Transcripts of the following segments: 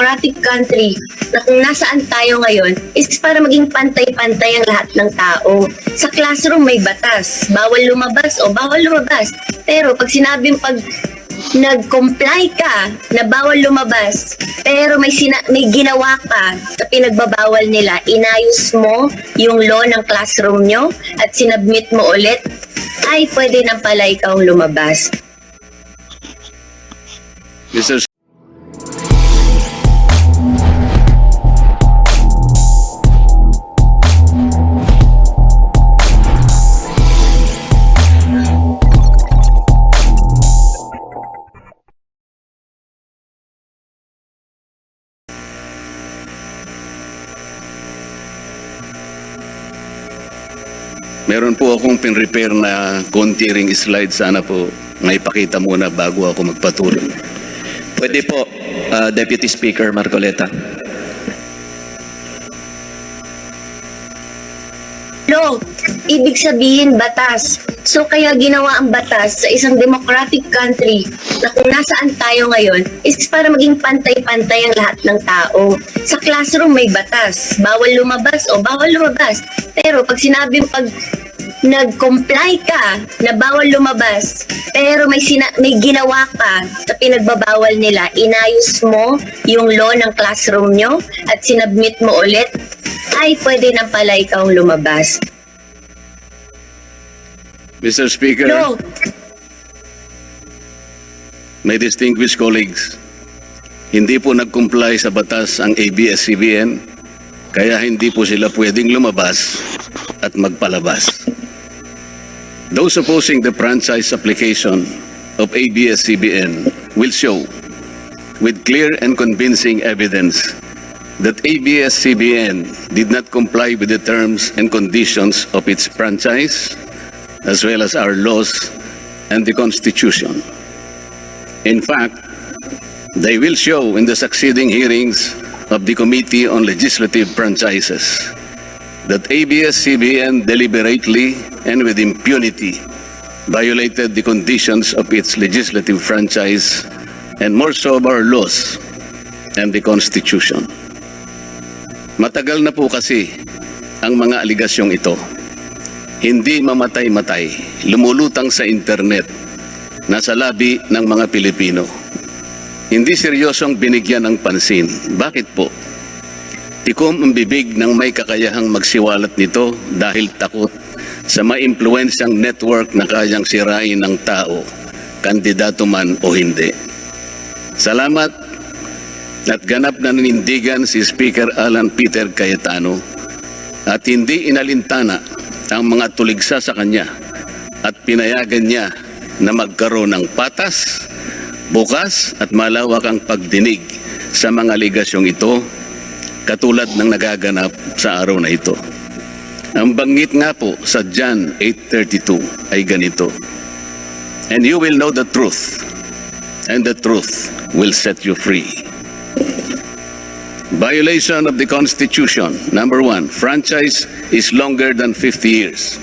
democratic country na kung nasaan tayo ngayon is para maging pantay-pantay ang lahat ng tao. Sa classroom may batas, bawal lumabas o bawal lumabas. Pero pag sinabing nag-comply ka na bawal lumabas, pero may ginawa ka sa pinagbabawal nila, inayos mo yung law ng classroom nyo at sinabmit mo ulit, ay pwede na pala ikaw lumabas. Mr. Meron po akong pin-repair na konti-ring slide. Sana po may pakita muna bago ako magpatuloy. Pwede po, Deputy Speaker Marcoleta. Law, ibig sabihin batas. So kaya ginawa ang batas sa isang democratic country na kung nasaan tayo ngayon is para maging pantay-pantay ang lahat ng tao. Sa classroom may batas, bawal lumabas o bawal lumabas. Pero pag sinabing nag-comply ka na bawal lumabas, pero may ginawa ka sa pinagbabawal nila, inayos mo yung law ng classroom nyo at sinabmit mo ulit, ay pwede na pala ikaw lumabas. Mr. Speaker, No. my distinguished colleagues, hindi po nag-comply sa batas ang abscbn, kaya hindi po sila pwedeng lumabas at magpalabas. Those opposing the franchise application of abscbn will show with clear and convincing evidence that abscbn did not comply with the terms and conditions of its franchise as well as our laws and the Constitution. In fact, they will show in the succeeding hearings of the Committee on Legislative Franchises that abscbn deliberately and with impunity violated the conditions of its legislative franchise and more so of our laws and the Constitution. Matagal na po kasi ang mga aligasyong ito. Hindi mamatay-matay, lumulutang sa internet, nasa labi ng mga Pilipino. Hindi seryosong binigyan ng pansin. Bakit po? Tikom ang bibig ng may kakayahang magsiwalat nito dahil takot sa maimpluwensyang network na kayang sirain ng tao, kandidato man o hindi. Salamat at ganap na nanindigan si Speaker Alan Peter Cayetano at hindi inalintana ang mga tuligsa sa kanya at pinayagan niya na magkaroon ng patas, bukas at malawak ang pagdinig sa mga aligasyong ito katulad ng nagaganap sa araw na ito. Ang banggit nga po sa John 8:32 ay ganito, "And you will know the truth, and the truth will set you free." Violation of the Constitution. Number 1, franchise is longer than 50 years.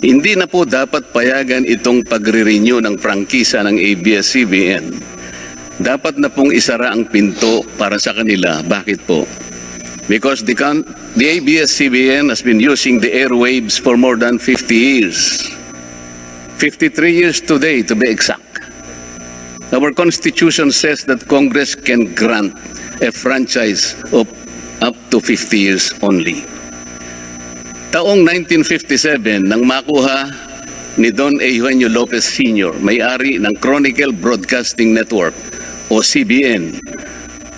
Hindi na po dapat payagan itong pagre-renew ng prangkisa ng abscbn. Dapat na pong isara ang pinto para sa kanila. Bakit po? Because the abscbn has been using the airwaves for more than 50 years. 53 years today, to be exact. Our Constitution says that Congress can grant a franchise of up to 50 years only. Taong 1957, nang makuha ni Don Eugenio Lopez Sr., may-ari ng Chronicle Broadcasting Network o CBN,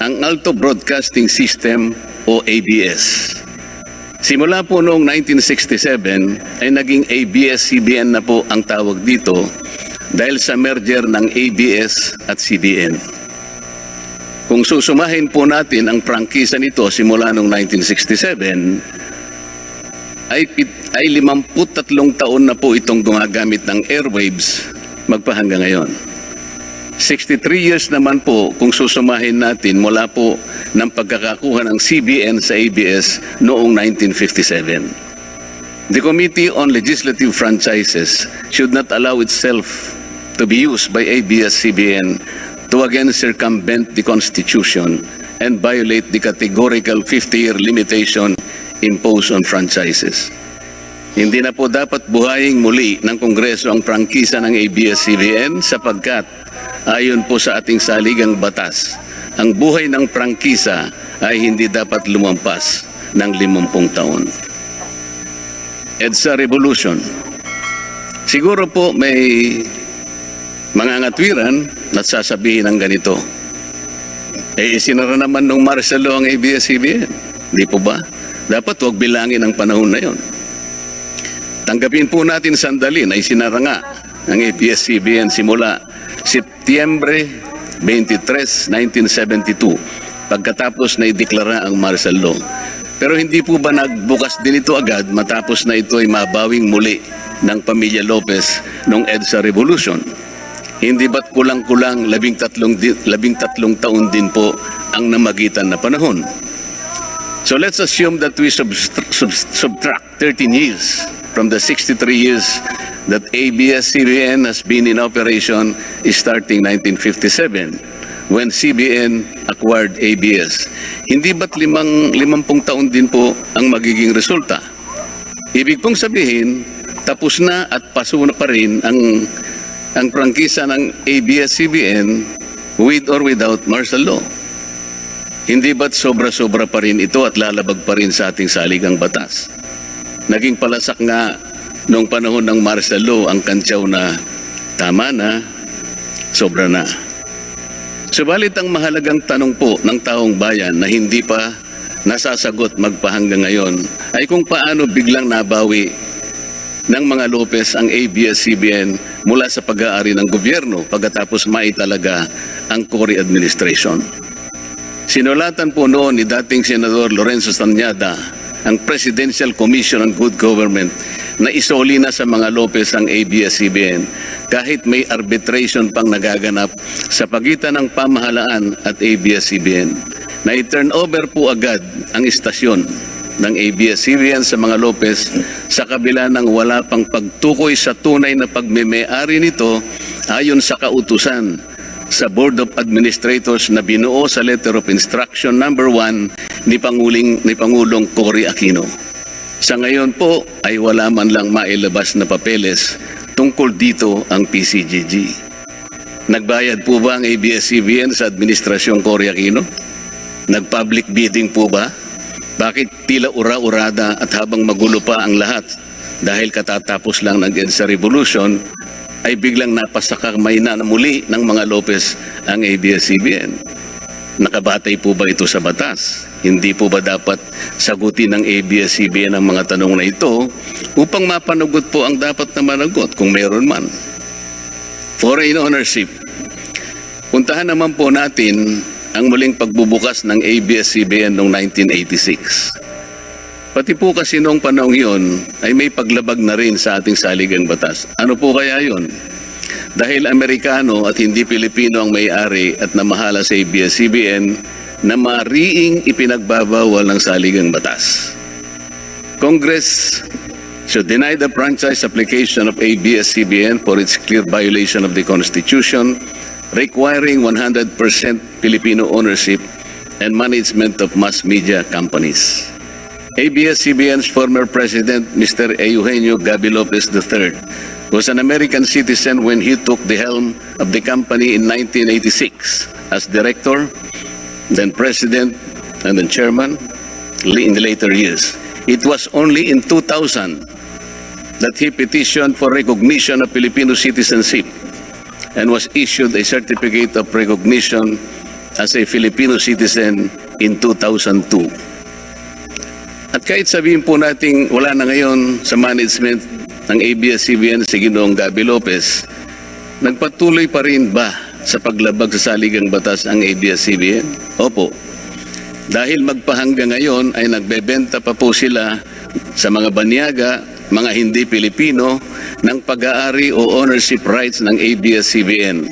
ang Alto Broadcasting System o ABS. Simula po noong 1967 ay naging ABS-CBN na po ang tawag dito dahil sa merger ng ABS at CBN. Kung susumahin po natin ang prangkisa nito simula noong 1967, ay 53 taon na po itong gumagamit ng airwaves magpahanggang ngayon. 63 years naman po kung susumahin natin mula po ng pagkakakuha ng CBN sa ABS noong 1957. The Committee on Legislative Franchises should not allow itself to be used by ABS-CBN to to again circumvent the Constitution and violate the categorical 50-year limitation imposed on franchises. Hindi na po dapat buhayin muli ng Kongreso ang prangkisa ng ABS-CBN sapagkat ayon po sa ating saligang batas, ang buhay ng prangkisa ay hindi dapat lumampas ng 50 taon. EDSA Revolution. Siguro po may mga ngatwiran na sasabihin ng ganito. Isinara naman nung martial law ang ABS-CBN. Di po ba? Dapat huwag bilangin ang panahon na yon. Tanggapin po natin sandali na isinara nga ang ABS-CBN simula Setyembre 23, 1972 pagkatapos na ideklara ang martial law. Pero hindi po ba nagbukas din ito agad matapos na ito ay mabawing muli ng pamilya Lopez noong EDSA Revolution? Hindi ba't kulang-kulang 13 taon din po ang namagitan na panahon? So let's assume that we subtract 13 years from the 63 years that ABS-CBN has been in operation starting 1957 when CBN acquired ABS. Hindi ba't 50 taon din po ang magiging resulta? Ibig pong sabihin, tapos na at paso na pa rin ang prangkisa ng ABS-CBN with or without martial law. Hindi ba't sobra-sobra pa rin ito at lalabag pa rin sa ating saligang batas? Naging palasak nga noong panahon ng martial law ang kantsaw na tama na, sobra na. Subalit ang mahalagang tanong po ng taong bayan na hindi pa nasasagot magpahanggang ngayon ay kung paano biglang nabawi ng mga Lopez ang ABS-CBN mula sa pag-aari ng gobyerno pagkatapos maitalaga ang Cory administration. Sinulatan po noon ni dating Senador Lorenzo Tanyada ang Presidential Commission on Good Government na isoli na sa mga Lopez ang ABS-CBN kahit may arbitration pang nagaganap sa pagitan ng pamahalaan at ABS-CBN. Na i-turn over po agad ang istasyon ng ABS-CBN sa mga Lopez sa kabila ng wala pang pagtukoy sa tunay na pagmeme-ari nito ayon sa kautusan sa Board of Administrators na binuo sa Letter of Instruction number 1 ni Pangulong Cory Aquino. Sa ngayon po ay wala man lang mailabas na papeles tungkol dito ang PCGG. Nagbayad po ba ang ABS-CBN sa Administrasyong Cory Aquino? Nag-public bidding po ba? Bakit tila ura-urada at habang magulo pa ang lahat dahil katatapos lang ng EDSA Revolution ay biglang napasakamay na muli ng mga Lopez ang ABS-CBN? Nakabatay po ba ito sa batas? Hindi po ba dapat sagutin ng ABS-CBN ang mga tanong na ito upang mapanagot po ang dapat na managot kung meron man? Foreign ownership. Puntahan naman po natin ang muling pagbubukas ng ABS-CBN noong 1986. Pati po kasi noong panahon yon ay may paglabag na rin sa ating saligang batas. Ano po kaya yon? Dahil Amerikano at hindi Pilipino ang may-ari at namahala sa ABS-CBN na mariing ipinagbabawal ng saligang batas. Congress should deny the franchise application of ABS-CBN for its clear violation of the Constitution, requiring 100% Filipino ownership and management of mass media companies. ABS-CBN's former president, Mr. Eugenio Gaby Lopez III, was an American citizen when he took the helm of the company in 1986 as director, then president, and then chairman in the later years. It was only in 2000 that he petitioned for recognition of Filipino citizenship and was issued a certificate of recognition as a Filipino citizen in 2002. At kahit sabihin po nating wala na ngayon sa management ng ABS-CBN si Ginoong Gaby Lopez, nagpatuloy pa rin ba sa paglabag sa saligang batas ang ABS-CBN? Opo. Dahil magpahanggang ngayon ay nagbebenta pa po sila sa mga banyaga, mga hindi Pilipino, ng pag-aari o ownership rights ng ABS-CBN.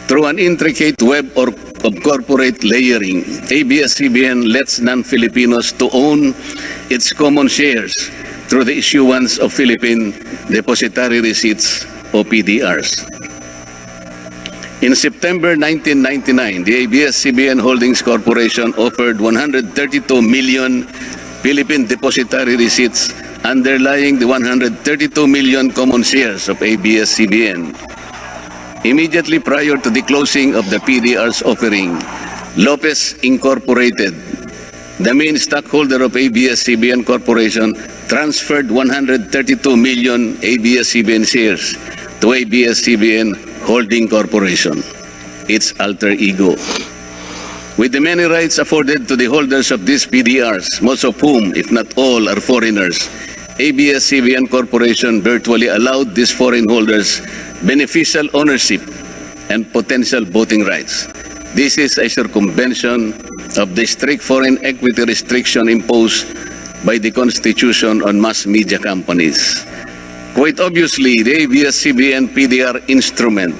Through an intricate web of corporate layering, ABS-CBN lets non-Filipinos to own its common shares through the issuance of Philippine Depositary Receipts o PDRs. In September 1999, the ABS-CBN Holdings Corporation offered 132 million Philippine depositary receipts underlying the 132 million common shares of ABS-CBN. Immediately prior to the closing of the PDR's offering, Lopez Incorporated, the main stockholder of ABS-CBN Corporation, transferred 132 million ABS-CBN shares to ABS-CBN Holding Corporation, its alter ego. With the many rights afforded to the holders of these PDRs, most of whom, if not all, are foreigners, ABS-CBN Corporation virtually allowed these foreign holders beneficial ownership and potential voting rights. This is a circumvention of the strict foreign equity restriction imposed by the Constitution on mass media companies. Quite obviously, the ABS-CBN PDR instrument,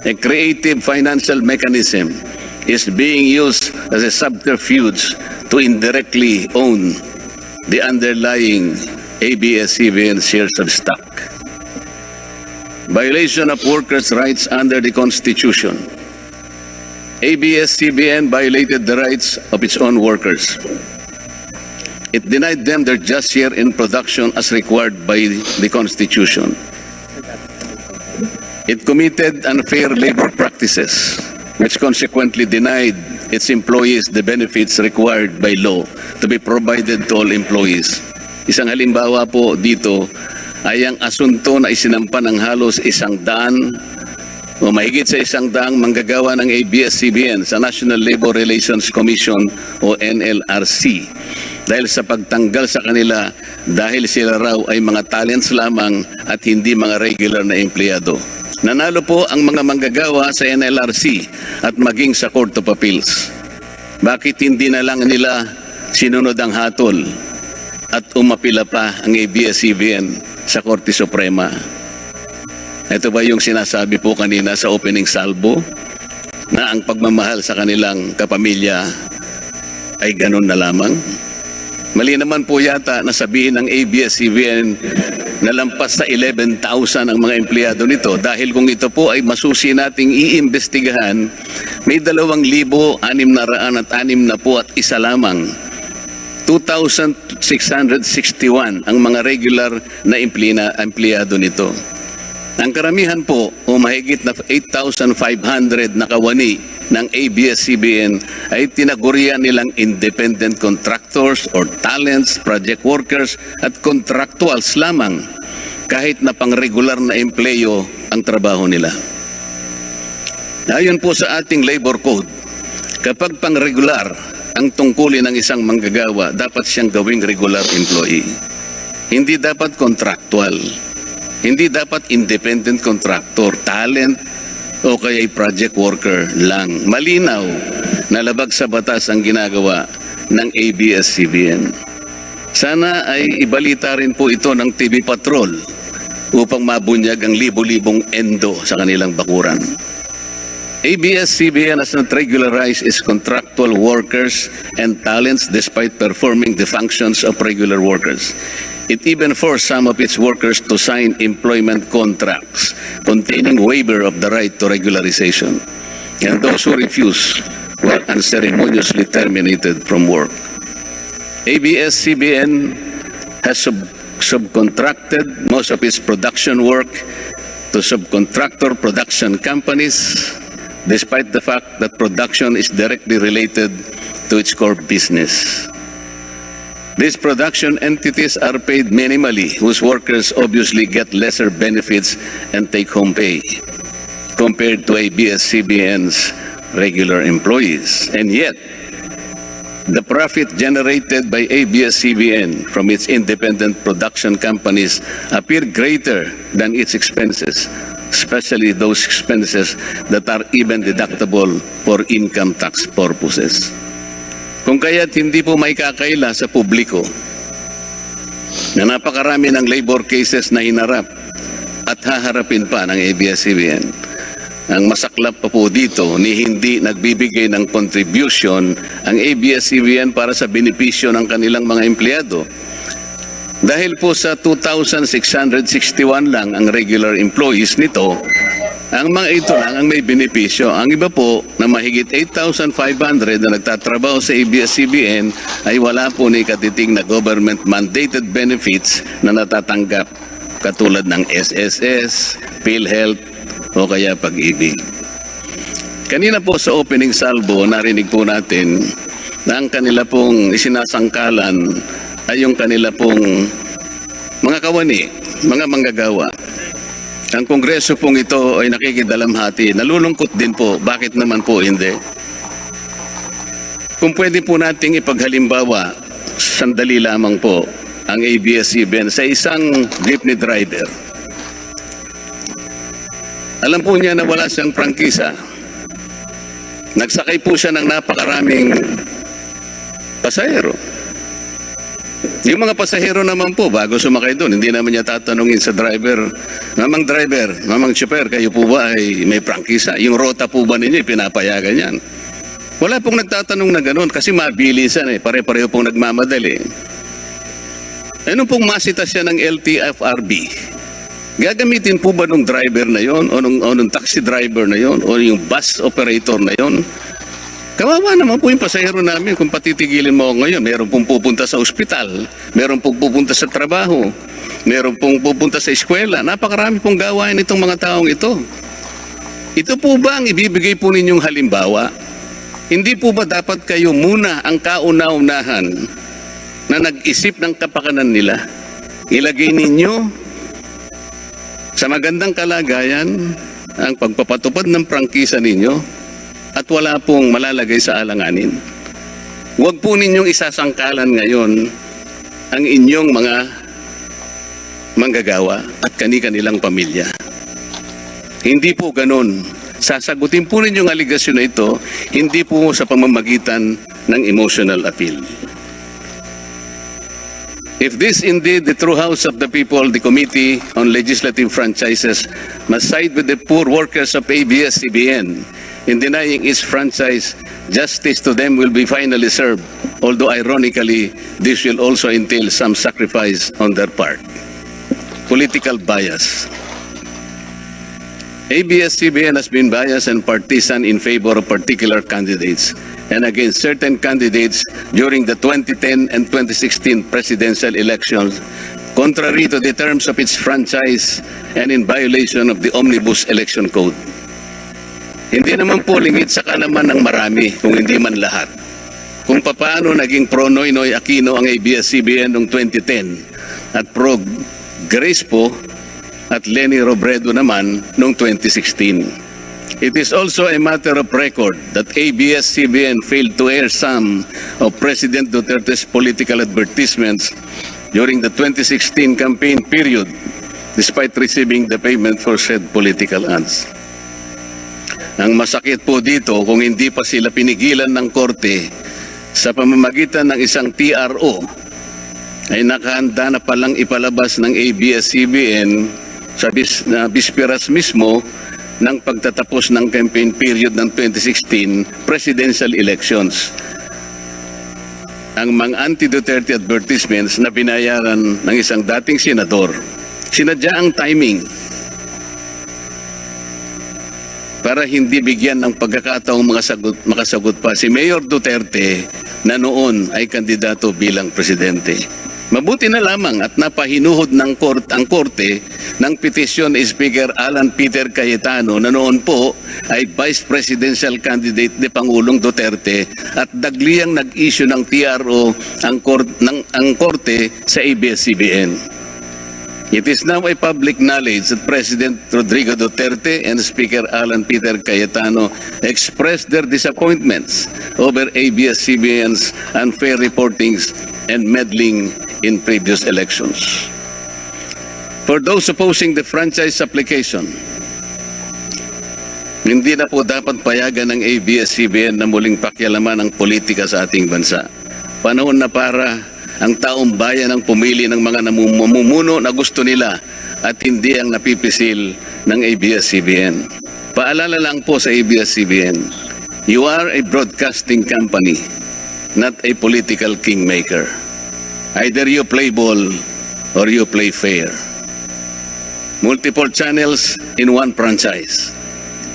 a creative financial mechanism, is being used as a subterfuge to indirectly own the underlying ABS-CBN shares of stock. Violation of workers' rights under the Constitution. ABS-CBN violated the rights of its own workers. It denied them their just share in production as required by the Constitution. It committed unfair labor practices, which consequently denied its employees the benefits required by law to be provided to all employees. Isang halimbawa po dito ay ang asunto na isinampa ng halos 100 o mahigit sa 100 manggagawa ng ABS-CBN sa National Labor Relations Commission o NLRC dahil sa pagtanggal sa kanila dahil sila raw ay mga talents lamang at hindi mga regular na empleyado. Nanalo po ang mga manggagawa sa NLRC at maging sa Court of Appeals. Bakit hindi na lang nila sinunod ang hatol at umapila pa ang ABS-CBN sa Korte Suprema? Ito ba yung sinasabi po kanina sa opening salvo na ang pagmamahal sa kanilang kapamilya ay ganun na lamang? Mali naman po yata na sabihin ng ABS-CBN na lampas sa 11,000 ang mga empleyado nito dahil kung ito po ay masusi nating iimbestigahan, may 2,661 at isa lamang. 2,661 ang mga regular na empleyado nito. Ang karamihan po o mahigit na 8,500 na kawani ng ABS-CBN ay tinagurian nilang independent contractors or talents, project workers at contractuals lamang kahit na pang-regular na empleyo ang trabaho nila. Ayon po sa ating labor code, kapag pang-regular ang tungkulin ng isang manggagawa, dapat siyang gawing regular employee. Hindi dapat contractual. Hindi dapat independent contractor, talent, o kaya project worker lang. Malinaw na labag sa batas ang ginagawa ng ABS-CBN. Sana ay ibalita rin po ito ng TV Patrol upang mabunyag ang libo-libong endo sa kanilang bakuran. ABS-CBN has not regularized its contractual workers and talents despite performing the functions of regular workers. It even forced some of its workers to sign employment contracts containing waiver of the right to regularization. And those who refused were unceremoniously terminated from work. ABS-CBN has subcontracted most of its production work to subcontractor production companies, despite the fact that production is directly related to its core business. These production entities are paid minimally, whose workers obviously get lesser benefits and take-home pay compared to ABS-CBN's regular employees. And yet, the profit generated by ABS-CBN from its independent production companies appear greater than its expenses, especially those expenses that are even deductible for income tax purposes. Kung kaya't hindi po may kakaila sa publiko na napakarami ng labor cases na hinarap at haharapin pa ng ABS-CBN. Ang masaklap pa po dito ni hindi nagbibigay ng contribution ang ABS-CBN para sa benepisyo ng kanilang mga empleyado. Dahil po sa 2,661 lang ang regular employees nito, Ang mga ito lang ang may benepisyo. Ang iba po na mahigit 8,500 na nagtatrabaho sa ABS-CBN ay wala po ni katiting na government-mandated benefits na natatanggap katulad ng SSS, PhilHealth o kaya Pag-ibig. Kanina po sa opening salvo, narinig po natin na ang kanila pong isinasangkalan ay yung kanila pong mga kawani, mga manggagawa. Ang kongreso pong ito ay nakikidalamhati. Nalulungkot din po. Bakit naman po hindi? Kung pwede po nating ipaghalimbawa, sandali lamang po, ang ABS-CBN sa isang jeepney driver. Alam po niya na wala siyang prangkisa. Nagsakay po siya ng napakaraming pasahero. Yung mga pasahero naman po, bago sumakay doon, hindi naman niya tatanungin sa driver, Mamang chopper, kayo po ba ay may prangkisa? Yung rota po ba ninyo, pinapayagan yan? Wala pong nagtatanong na gano'n kasi mabilisan pare-pareho pong nagmamadali. Ano pong masita siya ng LTFRB? Gagamitin po ba nung driver na yon o nung taxi driver na yon o yung bus operator na yon? Kawawa naman po yung pasahero namin kung patitigilin mo ngayon. Meron pong pupunta sa ospital, meron pong pupunta sa trabaho, meron pong pupunta sa eskwela. Napakarami pong gawain itong mga taong ito. Ito po ba ang ibibigay po ninyong halimbawa? Hindi po ba dapat kayo muna ang kauna-unahan na nag-isip ng kapakanan nila? Ilagay ninyo sa magandang kalagayan ang pagpapatupad ng prangkisa ninyo at wala pong malalagay sa alanganin. Huwag po ninyong isasangkalan ngayon ang inyong mga manggagawa at kani-kanilang pamilya. Hindi po ganon. Sasagutin po ninyong aligasyon na ito, hindi po sa pamamagitan ng emotional appeal. If this indeed the true house of the people, the Committee on Legislative Franchises must side with the poor workers of ABS-CBN in denying its franchise, justice to them will be finally served, although ironically, this will also entail some sacrifice on their part. Political bias. ABS-CBN has been biased and partisan in favor of particular candidates and against certain candidates during the 2010 and 2016 presidential elections, contrary to the terms of its franchise and in violation of the Omnibus Election Code. Hindi naman po lingid sa kalaman ng marami, kung hindi man lahat, kung paano naging pro-Noynoy Aquino ang ABS-CBN noong 2010 at pro-Grace po at Leni Robredo naman noong 2016. It is also a matter of record that ABS-CBN failed to air some of President Duterte's political advertisements during the 2016 campaign period, despite receiving the payment for said political ads. Ang masakit po dito, kung hindi pa sila pinigilan ng korte sa pamamagitan ng isang TRO, ay nakahanda na palang ipalabas ng ABS-CBN sa bisperas mismo ng pagtatapos ng campaign period ng 2016 presidential elections. Ang mga anti-Duterte advertisements na binayaran ng isang dating senador, sinadya ang timing para hindi bigyan ng pagkakataong makasagot pa si Mayor Duterte na noon ay kandidato bilang presidente. Mabuti na lamang at napahinuhod ng ang korte ng petisyon ni Speaker Alan Peter Cayetano na noon po ay Vice Presidential Candidate ni Pangulong Duterte at dagliang nag-issue ng TRO ang korte sa ABS-CBN. It is now a public knowledge that President Rodrigo Duterte and Speaker Alan Peter Cayetano expressed their disappointments over ABS-CBN's unfair reportings and meddling in previous elections. For those opposing the franchise application, hindi na po dapat payagan ng ABS-CBN na muling pakialaman ang politika sa ating bansa. Panahon na para ang taong bayan ang pumili ng mga namumuno na gusto nila at hindi ang napipisil ng ABS-CBN. Paalala lang po sa ABS-CBN, you are a broadcasting company, not a political kingmaker. Either you play ball or you play fair. Multiple channels in one franchise.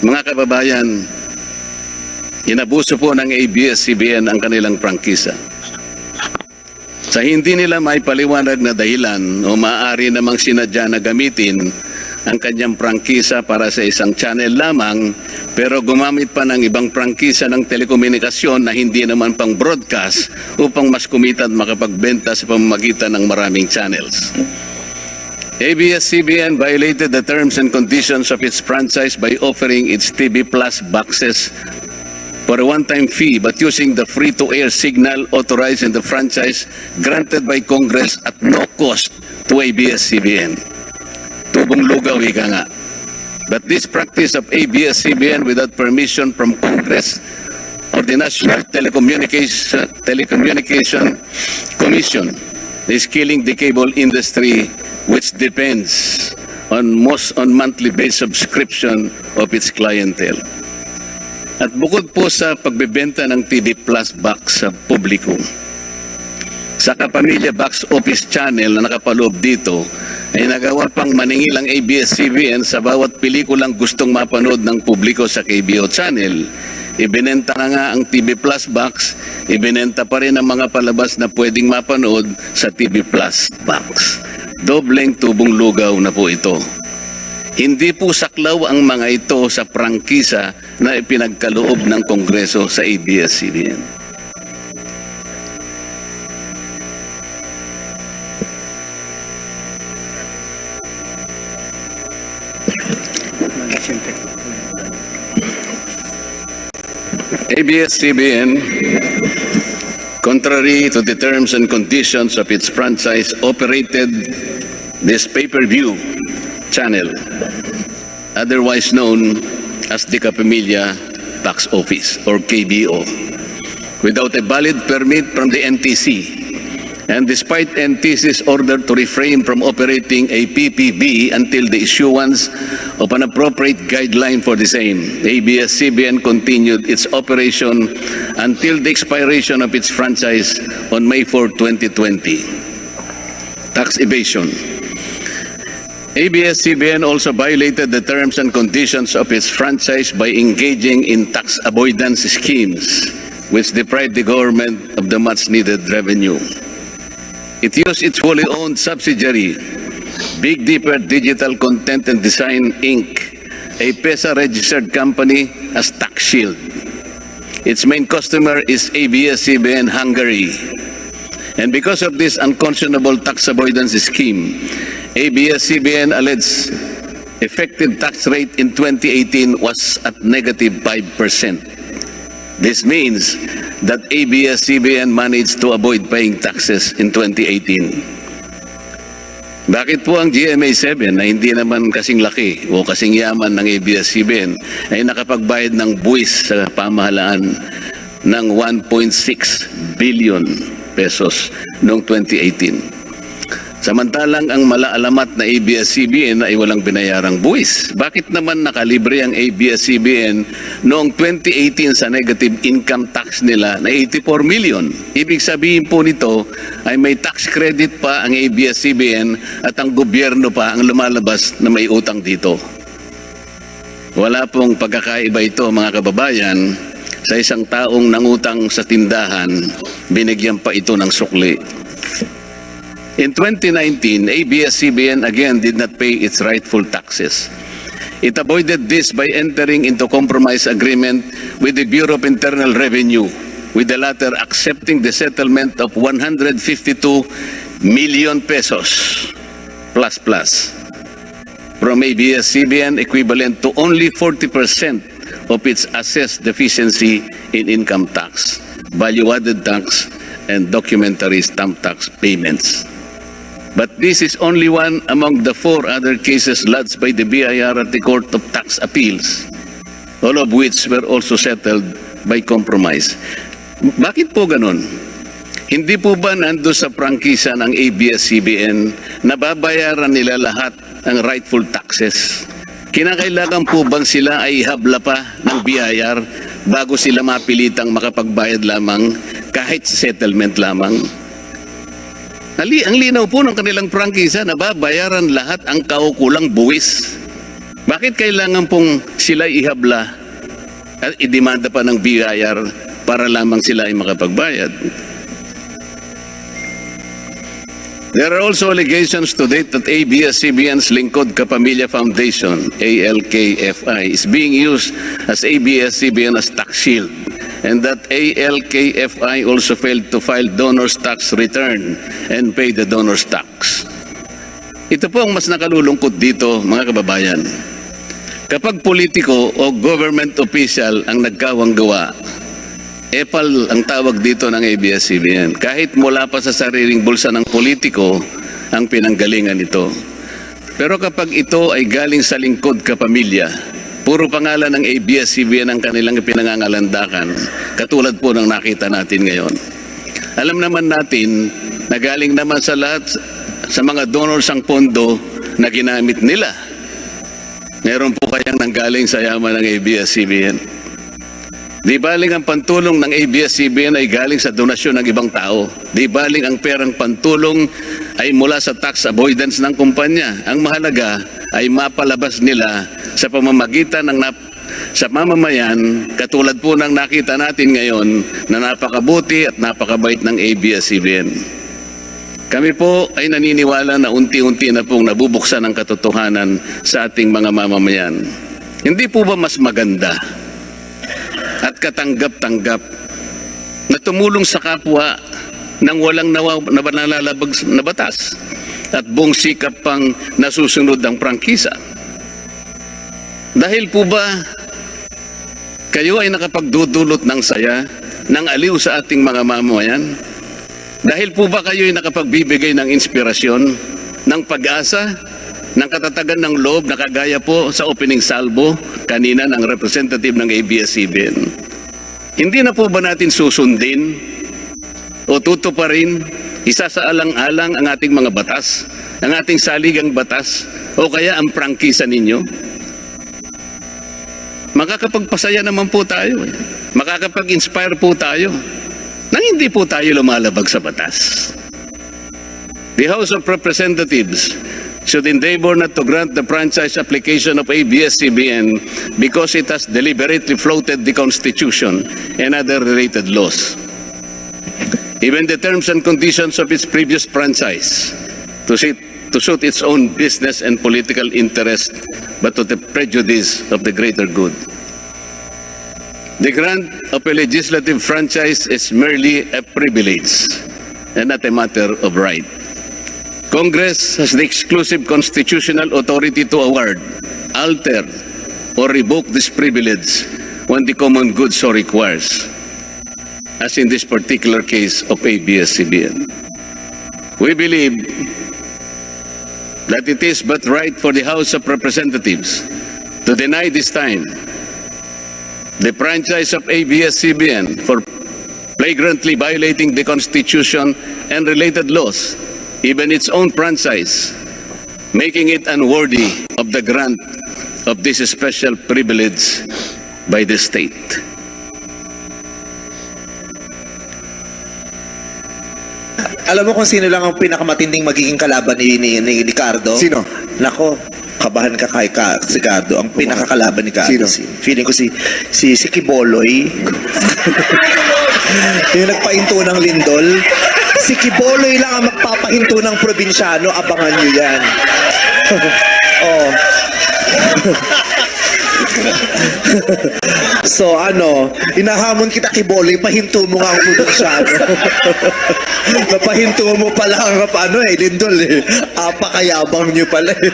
Mga kababayan, inabuso po ng ABS-CBN ang kanilang prangkisa. Sa hindi nila may paliwanag na dahilan o maaari namang sinadya na gamitin ang kanyang prangkisa para sa isang channel lamang, pero gumamit pa ng ibang prangkisa ng telekomunikasyon na hindi naman pang broadcast upang mas kumita at makapagbenta sa pamamagitan ng maraming channels. ABS-CBN violated the terms and conditions of its franchise by offering its TV Plus boxes for a one-time fee but using the free-to-air signal authorized in the franchise granted by Congress at no cost to ABS-CBN. Tubong lugaw, ika nga. But this practice of ABS-CBN without permission from Congress or the National Telecommunication Commission is killing the cable industry, which depends on monthly based subscription of its clientele. At bukod po sa pagbebenta ng TV Plus box sa publiko, sa Kapamilya Box Office Channel na nakapaloob dito, ay nagawa pang maningil ang ABS-CBN sa bawat pelikulang gustong mapanood ng publiko sa KBO Channel. Ibinenta na nga ang TV Plus box, ibinenta pa rin ang mga palabas na pwedeng mapanood sa TV Plus box. Dobleng tubong lugaw na po ito. Hindi po saklaw ang mga ito sa prangkisa na ipinagkaloob ng Kongreso sa ABS-CBN. ABS-CBN, contrary to the terms and conditions of its franchise, operated this pay-per-view channel, otherwise known as the Kapamilya Box Office or KBO, without a valid permit from the NTC. And despite NTC's order to refrain from operating a PPB until the issuance of an appropriate guideline for the same, ABS-CBN continued its operation until the expiration of its franchise on May 4, 2020. Tax evasion. ABS-CBN also violated the terms and conditions of its franchise by engaging in tax avoidance schemes, which deprived the government of the much-needed revenue. It used its wholly owned subsidiary, Big Dipper Digital Content and Design, Inc., a PESA-registered company, as tax shield. Its main customer is ABS-CBN Hungary. And because of this unconscionable tax avoidance scheme, ABS-CBN alleged effective tax rate in 2018 was at negative 5%. This means that ABS-CBN managed to avoid paying taxes in 2018. Bakit po ang GMA7 na hindi naman kasing laki o kasing yaman ng ABS-CBN ay nakapagbayad ng buwis sa pamahalaan ng 1.6 billion pesos noong 2018? Samantalang ang malaalamat na ABS-CBN ay walang binayarang buwis. Bakit naman nakalibre ang ABS-CBN noong 2018 sa negative income tax nila na 84 million? Ibig sabihin po nito ay may tax credit pa ang ABS-CBN at ang gobyerno pa ang lumalabas na may utang dito. Wala pong pagkakaiba ito, mga kababayan. Sa isang taong nangutang sa tindahan, binigyan pa ito ng sukli. In 2019, ABS-CBN again did not pay its rightful taxes. It avoided this by entering into compromise agreement with the Bureau of Internal Revenue, with the latter accepting the settlement of 152 million pesos plus from ABS-CBN, equivalent to only 40% of its assessed deficiency in income tax, value-added tax, and documentary stamp tax payments. But this is only one among the 4 other cases lodged by the BIR at the Court of Tax Appeals, all of which were also settled by compromise. Bakit po ganon? Hindi po ba nando sa prangkisa ng ABS-CBN na babayaran nila lahat ang rightful taxes? Kinakailangan po bang sila ay habla pa ng BIR bago sila mapilitang makapagbayad lamang kahit settlement lamang? Ang linaw po ng kanilang prangkisa na babayaran lahat ang kaukulang buwis. Bakit kailangan pong sila ihabla at idemanda pa ng BIR para lamang sila ay makapagbayad? There are also allegations to date that ABS-CBN's Lingkod Kapamilya Foundation, ALKFI, is being used as ABS-CBN as tax shield, and that ALKFI also failed to file donor's tax return and pay the donor's tax. Ito po ang mas nakalulungkot dito, mga kababayan. Kapag politiko o government official ang nagkawang gawa, epal ang tawag dito ng ABS-CBN. Kahit mula pa sa sariling bulsa ng politiko ang pinanggalingan ito. Pero kapag ito ay galing sa lingkod kapamilya, puro pangalan ng ABS-CBN ang kanilang pinangangalandakan, katulad po ng nakita natin ngayon. Alam naman natin na galing naman sa lahat sa mga donors ang pondo na ginamit nila. Meron po kayang nanggaling sa yaman ng ABS-CBN. Di baling ang pantulong ng ABS-CBN ay galing sa donasyon ng ibang tao. Di baling ang perang pantulong ay mula sa tax avoidance ng kumpanya. Ang mahalaga ay mapalabas nila sa pamamagitan ng sa mamamayan, katulad po ng nakita natin ngayon na napakabuti at napakabait ng ABS-CBN. Kami po ay naniniwala na unti-unti na pong nabubuksan ang katotohanan sa ating mga mamamayan. Hindi po ba mas maganda at katanggap-tanggap na tumulong sa kapwa ng walang nalalabag na batas at buong sikap pang nasusunod ang prangkisa? Dahil po ba kayo ay nakapagdudulot ng saya, ng aliw sa ating mga mamamayan? Dahil po ba kayo ay nakapagbibigay ng inspirasyon, ng pag-asa, ng katatagan ng loob na kagaya po sa opening salvo kanina ng representative ng ABS-CBN? Hindi na po ba natin susundin o tutuparin, isasaalang-alang ang ating mga batas, ang ating saligang batas, o kaya ang prangkisa ninyo? Makakapagpasaya naman po tayo. Makakapag-inspire po tayo nang hindi po tayo lumalabag sa batas. The House of Representatives should endeavor not to grant the franchise application of ABS-CBN because it has deliberately floated the Constitution and other related laws. Even the terms and conditions of its previous franchise to suit its own business and political interest, but to the prejudice of the greater good. The grant of a legislative franchise is merely a privilege and not a matter of right. Congress has the exclusive constitutional authority to award, alter, or revoke this privilege when the common good so requires, as in this particular case of ABS-CBN. We believe that it is but right for the House of Representatives to deny this time the franchise of ABS-CBN for flagrantly violating the Constitution and related laws, even its own franchise, making it unworthy of the grant of this special privilege by the state. Alam mo kung sino lang ang pinakamatinding magiging kalaban ni Ricardo? Sino? Nako, kabahan ka kay si Ricardo. Ang pinakakalaban ni Ricardo. Sino? Feeling ko si Kiboloy. Yung nagpahinto ng lindol. Si Kiboloy lang ang magpapahinto ng probinsyano. Abangan nyo yan. Oh. So hinahamon kita Kiboloy, pahinto mo nga ang probinsyano. Napahinto mo pala ang lindol eh. Apakayabang nyo pala eh.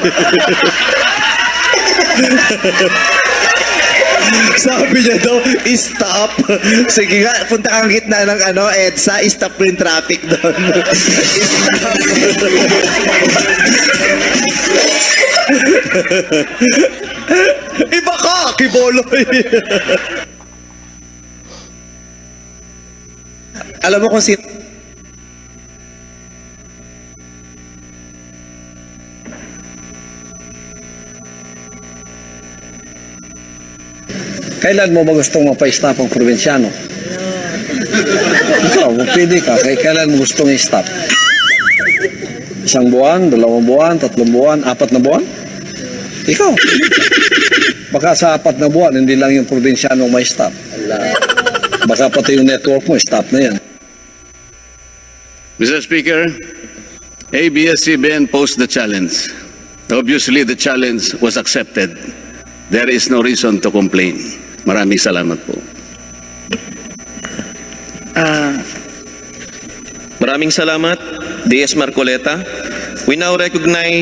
Sabi niya daw, stop. Sige nga, punta kang gitna ng EDSA, stop mo yung traffic doon. Stop. Iba ka, Kiboloy. Alam mo kung sino Kailan mo ba gustong mapa-stop ang probinsyano? Ikaw, pwede ka. Kailan mo gustong i-stop? 1 buwan, 2 buwan, 3 buwan, 4 na buwan? Ikaw. Baka sa 4 na buwan, hindi lang yung probinsyano may stop. Baka pati yung network mo, stop na yan. Mr. Speaker, ABS-CBN posed the challenge. Obviously, the challenge was accepted. There is no reason to complain. Maraming salamat po. Maraming salamat, DS Marcoleta. We now recognize